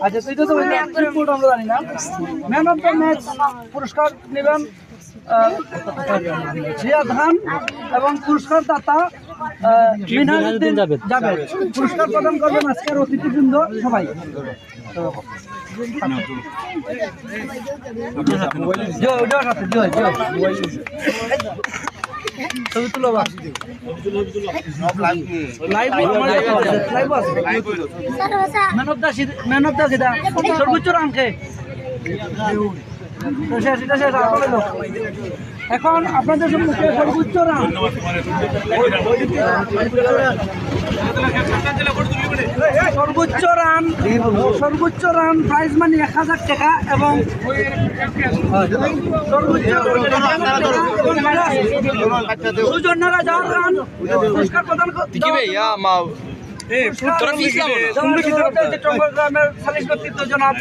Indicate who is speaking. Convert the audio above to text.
Speaker 1: আচ্ছা তুই তো আমরা জানি না ম্যান অফ দ্য ম্যাচ পুরস্কার নেবেন জিয়া খান এবং পুরস্কার দাতা মিনহাজউদ্দিন জাবেদ। পুরস্কার প্রদান করবেন আজকের অতিথিবৃন্দ সবাই। ছবি তুলো ম্যান অফ দ্য সর্বোচ্চ রান কে এখন আপনাদের সম্মুখে সর্বোচ্চ রান প্রাইজ মানি 1000 টাকা এবং সুজন্যরা যাওয়ার রান পুরস্কার প্রদান করতে গ্রামের সালিশ কর্তৃত্ব জনাব